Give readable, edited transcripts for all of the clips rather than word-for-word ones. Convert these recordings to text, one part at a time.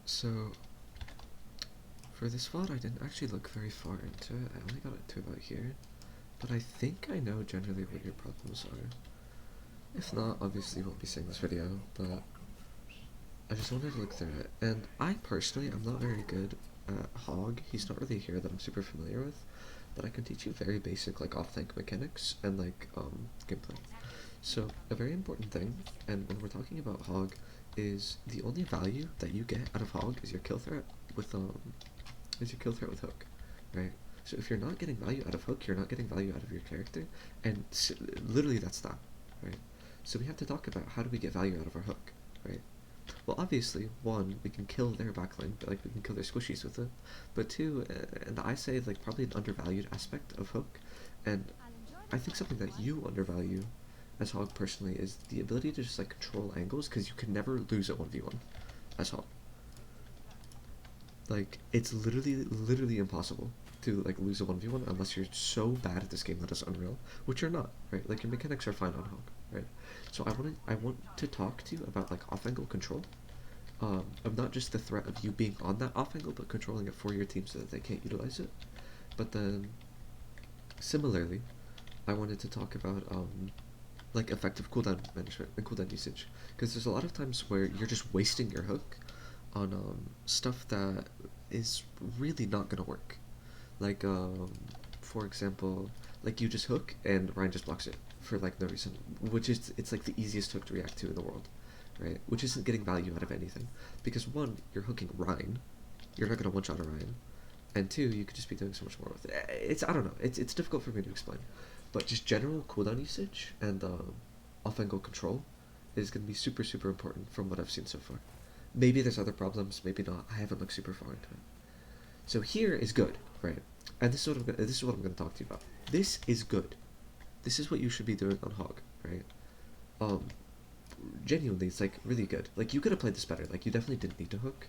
So, for this VOD, I didn't actually look very far into it. I only got it to about here. But I think I know generally what your problems are. If not, obviously you won't be seeing this video, but I just wanted to look through it. And I personally, I'm not very good at Hog. He's not really a hero that I'm super familiar with, but I can teach you very basic like off-tank mechanics and like gameplay. So a very important thing, and when we're talking about Hog, is the only value that you get out of Hog is your kill threat with Hook, right? So if you're not getting value out of Hook, you're not getting value out of your character, and literally that's that, right? So we have to talk about how do we get value out of our Hook, right? Well, obviously, one, we can kill their backline, but like we can kill their squishies with it. But two, and I say like probably an undervalued aspect of Hook, and I think something that you undervalue as Hog personally is the ability to just like control angles because you can never lose a 1v1 as Hog. Like it's literally impossible to like lose a 1v1 unless you're so bad at this game that it's unreal, which you're not, right? Like your mechanics are fine on Hog, right? So I want to talk to you about like off angle control, of not just the threat of you being on that off angle, but controlling it for your team so that they can't utilize it. But then, similarly, I wanted to talk about like effective cooldown management and cooldown usage, because there's a lot of times where you're just wasting your hook on stuff that is really not gonna work. Like for example, like you just hook and Ryan just blocks it for like no reason, which is it's like the easiest hook to react to in the world, right? Which isn't getting value out of anything, because one, you're hooking Ryan, you're not gonna one shot a Ryan, and two, you could just be doing so much more with it. It's I don't know. It's difficult for me to explain, but just general cooldown usage and off angle control is going to be super important from what I've seen so far. Maybe there's other problems, maybe not. I haven't looked super far into it. So here is good, right? And this is what I'm going to talk to you about. This is good. This is what you should be doing on Hog, right? Um, Genuinely, it's like really good. Like you could have played this better. Like you definitely didn't need to hook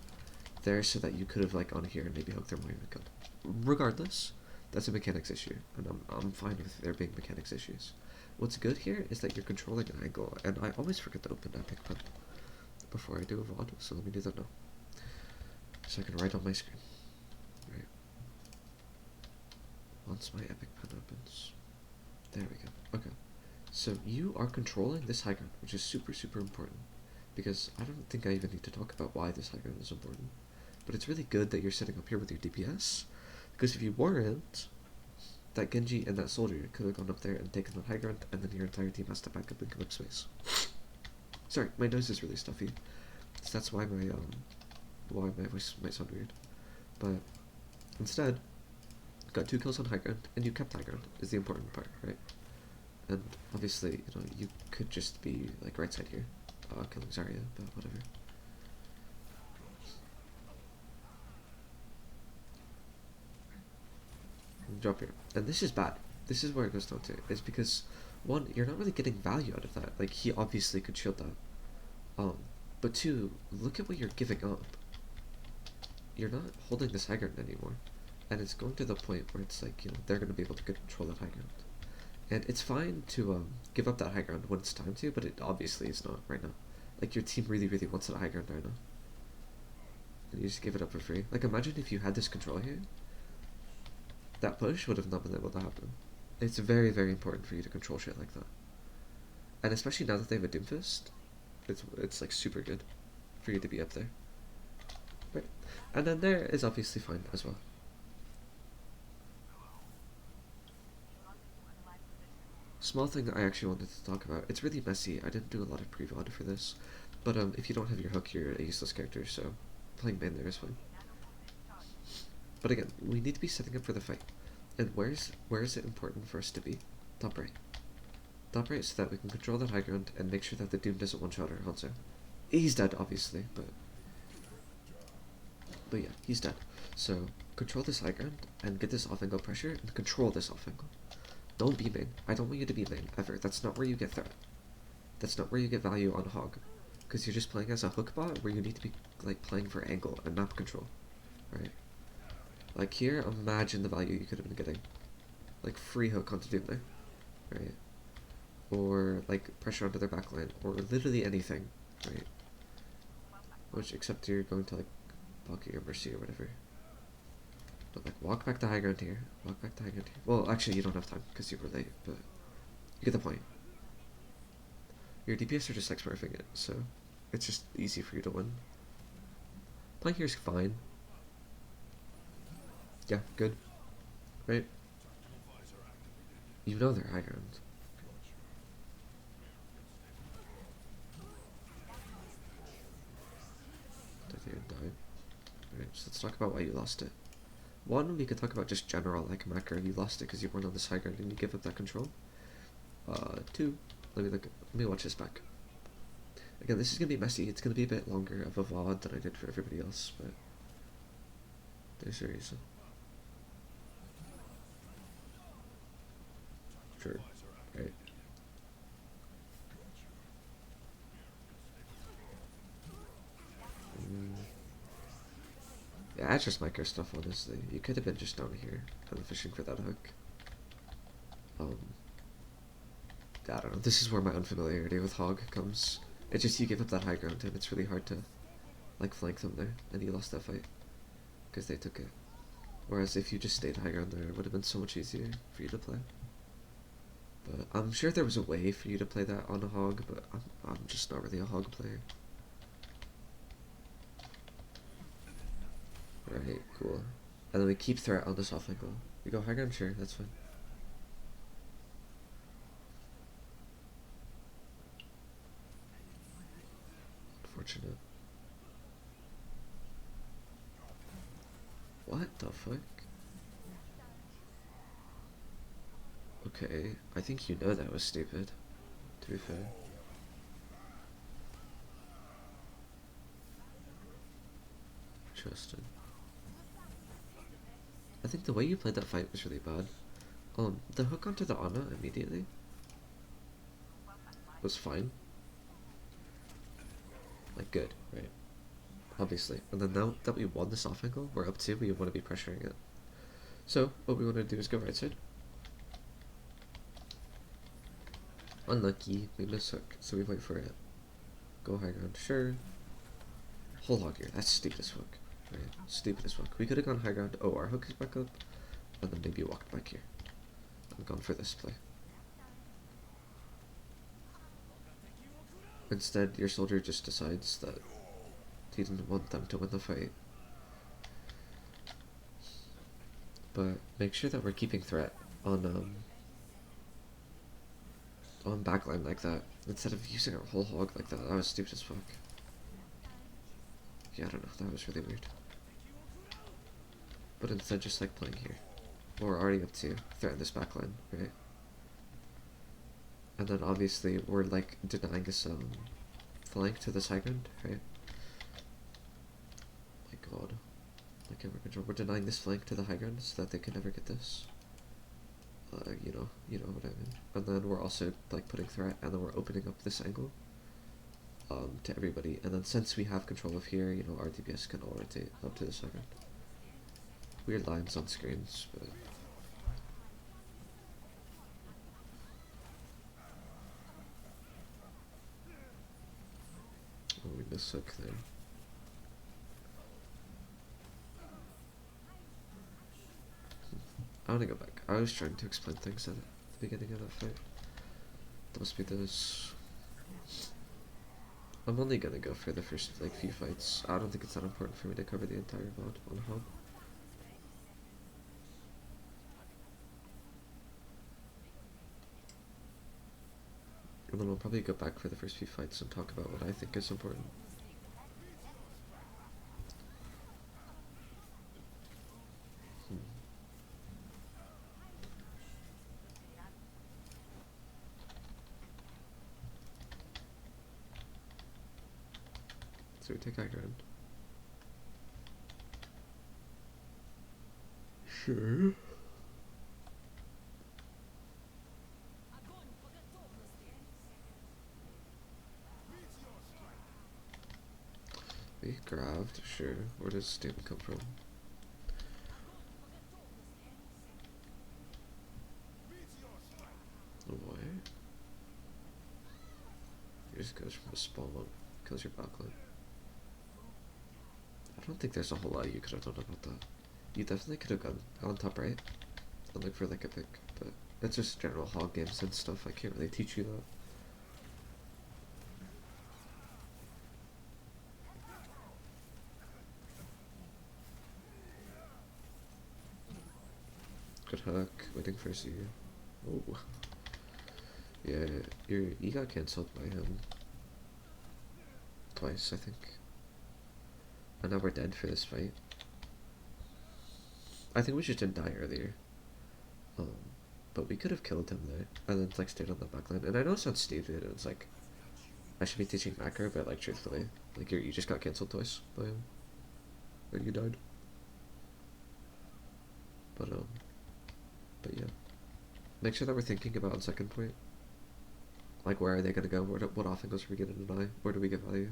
there, so that you could have like on here and maybe hooked their more even killed. Regardless, that's a mechanics issue, and I'm fine with there being mechanics issues. What's good here is that you're controlling an angle, and I always forget to open Epic Pen before I do a VOD, so let me do that now. So I can write on my screen. Right. Once my Epic Pen opens. There we go. Okay. So you are controlling this high ground, which is super important. Because I don't think I even need to talk about why this high ground is important. But it's really good that you're sitting up here with your DPS. Because if you weren't, that Genji and that soldier could have gone up there and taken the high ground, and then your entire team has to back up and give up space. Sorry, my nose is really stuffy. So that's why my voice might sound weird. But instead, got 2 kills on high ground, and you kept high ground is the important part, right? And obviously, you know, you could just be like right side here, killing Zarya, but whatever. Drop here. And this is bad. This is where it goes down to. Is because, one, you're not really getting value out of that. Like, he obviously could shield that. But two, look at what you're giving up. You're not holding this high ground anymore. And it's going to the point where it's like, you know, they're going to be able to control that high ground. And it's fine to give up that high ground when it's time to, but it obviously is not right now. Like, your team really wants that high ground right now. And you just give it up for free. Like, imagine if you had this control here, that push would have not been able to happen. It's very important for you to control shit like that. And especially now that they have a Doomfist, it's like super good for you to be up there. Right. And then there is obviously fine as well. Small thing that I actually wanted to talk about. It's really messy. I didn't do a lot of pre-VOD for this. But if you don't have your hook, you're a useless character, so playing main there is fine. But again, we need to be setting up for the fight. And where is it important for us to be? Top right. Top right so that we can control that high ground and make sure that the Doom doesn't one-shot our Hanzo. He's dead, obviously, but yeah, he's dead. So control this high ground and get this off-angle pressure and control this off-angle. Don't be main. I don't want you to be main, ever. That's not where you get threat. That's not where you get value on Hog. Because you're just playing as a hook bot where you need to be like playing for angle and map control. Right? Like here, imagine the value you could have been getting. Like free hook onto Doom there. Right? Or like pressure onto their backline. Or literally anything. Right? Which except you're going to like pocket your mercy or whatever. But like, walk back to high ground here. Walk back to high ground here. Well, actually, you don't have time because you were late, but you get the point. Your DPS are just like smurfing it, so it's just easy for you to win. Playing here is fine. Yeah, good. Right? You know they're high ground. They died. Right, so let's talk about why you lost it. One, we could talk about just general, like macro. You lost it because you weren't on this high ground and you give up that control. Two, let me watch this back. Again, this is gonna be messy. It's gonna be a bit longer of a VOD than I did for everybody else, but there's a reason. Sure. Right. Yeah, that's just micro stuff, honestly. You could have been just down here, kind of fishing for that hook. I don't know. This is where my unfamiliarity with Hog comes. It's just you give up that high ground and it's really hard to, like, flank them there, and you lost that fight. Because they took it. Whereas if you just stayed high ground there, it would have been so much easier for you to play. But I'm sure there was a way for you to play that on a Hog, but I'm just not really a Hog player. Right, cool. And then we keep threat on the soft angle. We go high ground, sure, that's fine. Unfortunate. What the fuck? Okay, I think you know that was stupid, to be fair. Interesting. I think the way you played that fight was really bad. The hook onto the Ana immediately was fine. Like, good, right? Obviously. And then now that we won this off angle, we're up 2, we want to be pressuring it. So, what we want to do is go right side. Unlucky, we miss hook, so we wait for it. Go high ground, sure. Whole hog here, that's stupid as fuck. Right, stupid as fuck. We could have gone high ground, oh, our hook is back up, and then maybe walked back here. And gone for this play. Instead, your soldier just decides that he didn't want them to win the fight. But make sure that we're keeping threat on backline like that, instead of using our whole hog like that. That was stupid as fuck. Yeah, I don't know, that was really weird. But instead just like playing here. We're already up to threaten this backline, right? And then obviously we're like denying us flank to this high ground, right? My god. I can't control. We're denying this flank to the high ground so that they can never get this. You know what I mean. And then we're also like putting threat, and then we're opening up this angle to everybody. And then since we have control of here, you know, our DPS can all rotate up to the second. Weird lines on screens, but oh, we missed hook there. I want to go back. I was trying to explain things at the beginning of that fight. That must be those. I'm only gonna go for the first like few fights. I don't think it's that important for me to cover the entire VOD on hub. And then I'll probably go back for the first few fights and talk about what I think is important. So we take high ground. Sure. We grabbed, sure. Where does Stan come from? Why? He just goes from a spawn, kills your backline. I don't think there's a whole lot you could have done about that. You definitely could have gone top right and look for like a pick, but it's just general hog games and stuff. I can't really teach you that. Good hook, waiting for you. Oh. Yeah, you got cancelled by him. Twice, I think. And now we're dead for this fight. I think we just didn't die earlier. But we could have killed him there, and then like stayed on the backline. And I know it sounds stupid, and it's like, I should be teaching macro, but like truthfully, like you just got cancelled twice by him. Or you died. But yeah. Make sure that we're thinking about on second point. Like, where are they gonna go? What off angles are we gonna deny? Where do we get value?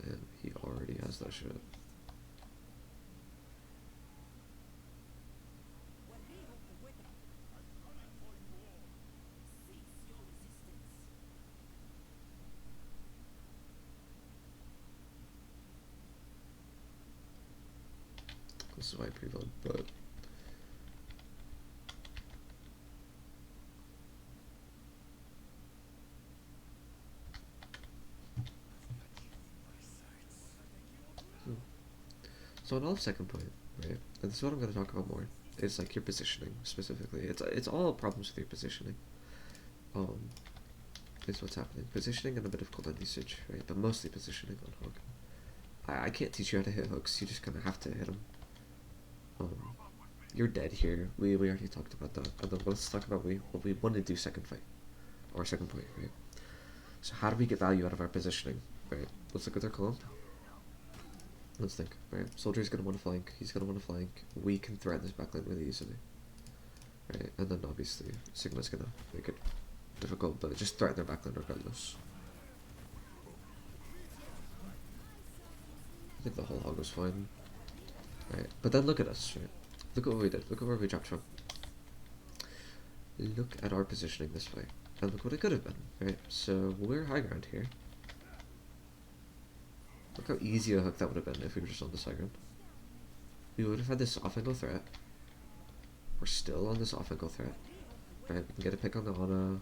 Damn, he already has that shit. This is why I pre-vote, but so on all of second point, right? And this is what I'm gonna talk about more. Is like your positioning specifically. It's all problems with your positioning. Is what's happening. Positioning and a bit of cooldown usage, right? But mostly positioning on hook. I can't teach you how to hit hooks. You just kind of have to hit them. You're dead here. We already talked about that. And then let's talk about what we want to do second fight. Or second point, right? So how do we get value out of our positioning, right? Let's look at their column. Let's think, right? Soldier's gonna want to flank. He's gonna want to flank. We can threaten this backline really easily, right? And then obviously Sigma's gonna make it difficult, but just threaten their backline regardless. I think the whole hog was fine, right? But then look at us, right? Look at what we did. Look at where we dropped from. Look at our positioning this way, and look what it could have been, right? So we're high ground here. Look how easy a hook that would have been if we were just on this high ground. We would have had this off angle threat. We're still on this off angle threat, right? We can get a pick on the Ana.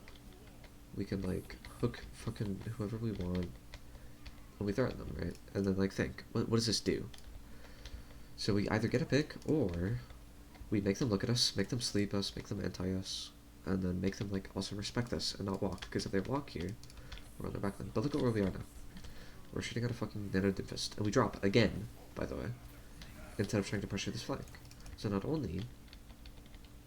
We can like hook fucking whoever we want, and we threaten them, right? And then like think, what does this do? So we either get a pick, or we make them look at us, make them sleep us, make them anti us, and then make them like also respect us and not walk. Because if they walk here, we're on their backline. But look at where we are now. We're shooting at a fucking Nano Doomfist, and we drop again, by the way, instead of trying to pressure this flank. So not only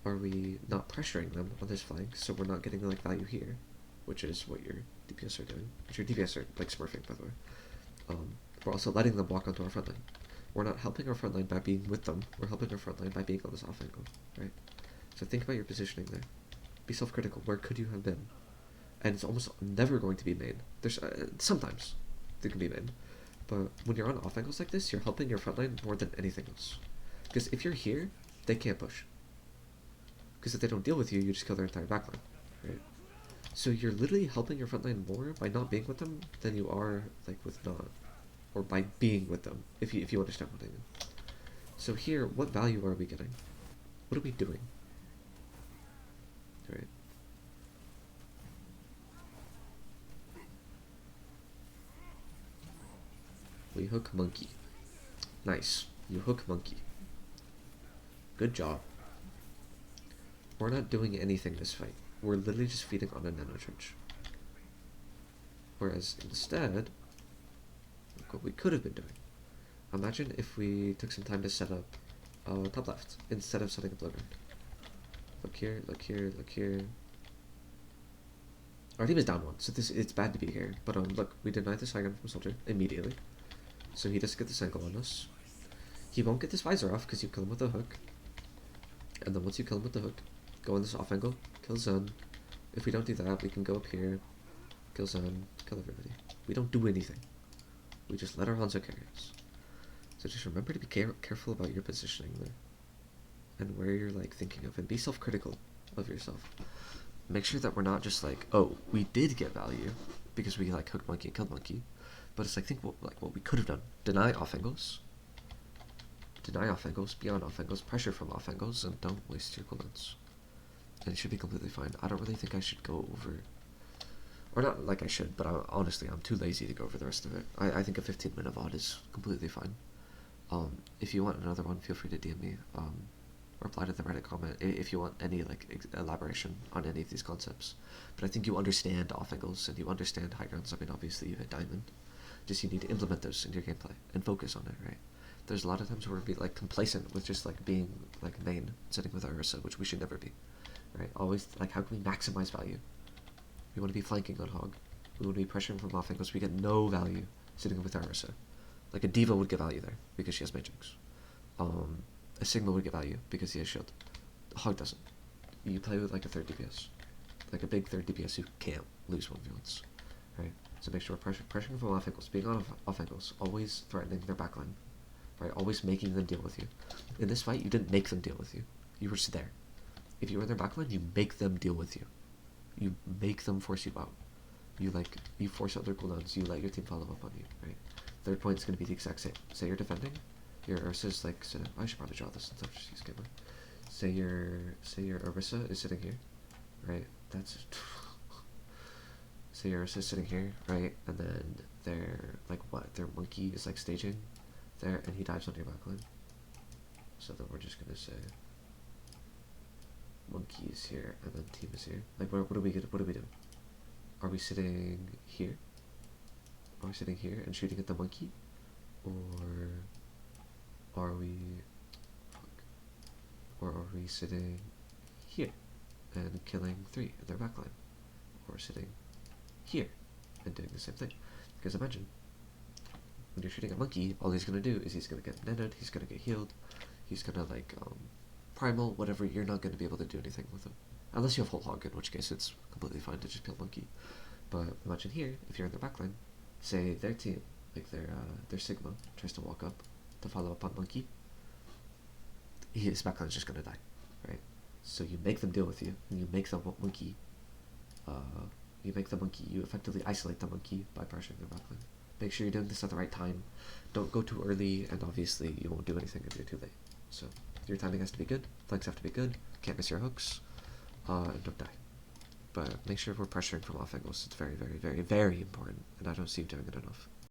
are we not pressuring them on this flank, so we're not getting like value here, which is what your DPS are doing, which your DPS are like smurfing, by the way. We're also letting them walk onto our front line. We're not helping our front line by being with them, we're helping our front line by being on this off angle, right? So think about your positioning there. Be self-critical, where could you have been? And it's almost never going to be main. There's sometimes they can be main, but when you're on off angles like this, you're helping your front line more than anything else. Because if you're here, they can't push. Because if they don't deal with you, you just kill their entire backline, right? So you're literally helping your front line more by not being with them than you are like with not, or by being with them. If you understand what I mean. So here, what value are we getting? What are we doing? Right. We hook monkey. Nice. You hook monkey. Good job. We're not doing anything this fight. We're literally just feeding on a nano trench. Whereas instead, look what we could have been doing. Imagine if we took some time to set up top left instead of setting up low ground. Look here, look here, look here. Our team is down one, so it's bad to be here. But look, we denied this high ground from Soldier immediately. So he doesn't get this angle on us. He won't get this visor off because you kill him with a hook. And then once you kill him with the hook, go on this off angle, kill Zen. If we don't do that, we can go up here, kill Zen, kill everybody. We don't do anything. We just let our Hanzo carry us. So just remember to be careful about your positioning there. And where you're like thinking of, and be self-critical of yourself. Make sure that we're not just like, oh, we did get value because we like hooked monkey and killed monkey. But it's like think what we could have done: deny off angles, be on off angles, pressure from off angles, and don't waste your cooldowns. And it should be completely fine. I don't really think I should go over, or not like I should, but honestly I'm too lazy to go over the rest of it. I think a 15-minute VOD is completely fine. If you want another one, feel free to DM me. Reply to the Reddit comment if you want any like elaboration on any of these concepts. But I think you understand off angles and you understand high grounds. I mean, obviously you hit diamond. Just you need to implement those into your gameplay and focus on it, right? There's a lot of times where we're like complacent with just like being like main sitting with Orisa, which we should never be, right? Always like how can we maximize value? We want to be flanking on Hog. We want to be pressuring from off angles. We get no value sitting with Orisa. Like a D.Va would get value there because she has Matrix. A Sigma would get value because he has shield. Hog doesn't. You play with like a third DPS. Like a big third DPS who can't lose 1v1s. Right? So make sure we're pressuring from off angles, being on off angles, always threatening their backline. Right? Always making them deal with you. In this fight, you didn't make them deal with you. You were just there. If you were in their backline, you make them deal with you. You make them force you out. You force out their cooldowns, you let your team follow up on you, right? Third point is going to be the exact same. Say you're defending, your Ursa's like, so I should probably draw this instead of just use camera. Say your Orisa is sitting here, right? Say your Ursa is sitting here, right? And then their monkey is like staging there, and he dives on your backline. So then we're just gonna say monkey is here, and then team is here. Like, what do we do? Are we sitting here? Are we sitting here and shooting at the monkey? Or are we sitting here and killing 3 in their backline? Or sitting here and doing the same thing? Because imagine, when you're shooting a monkey, all he's gonna do is he's gonna get netted, he's gonna get healed, he's gonna like primal, whatever, you're not gonna be able to do anything with him. Unless you have whole hog, in which case it's completely fine to just kill monkey. But imagine here, if you're in their backline, say their team, like their Sigma, tries to walk up to follow up on monkey, his backline's just gonna die, right? So you make them deal with you, and you make them monkey, you effectively isolate the monkey by pressuring their backline. Make sure you're doing this at the right time. Don't go too early, and obviously you won't do anything if you're too late. So your timing has to be good, flanks have to be good, can't miss your hooks, and don't die. But make sure we're pressuring from off angles. It's very, very, very, very important, and I don't see you doing it enough.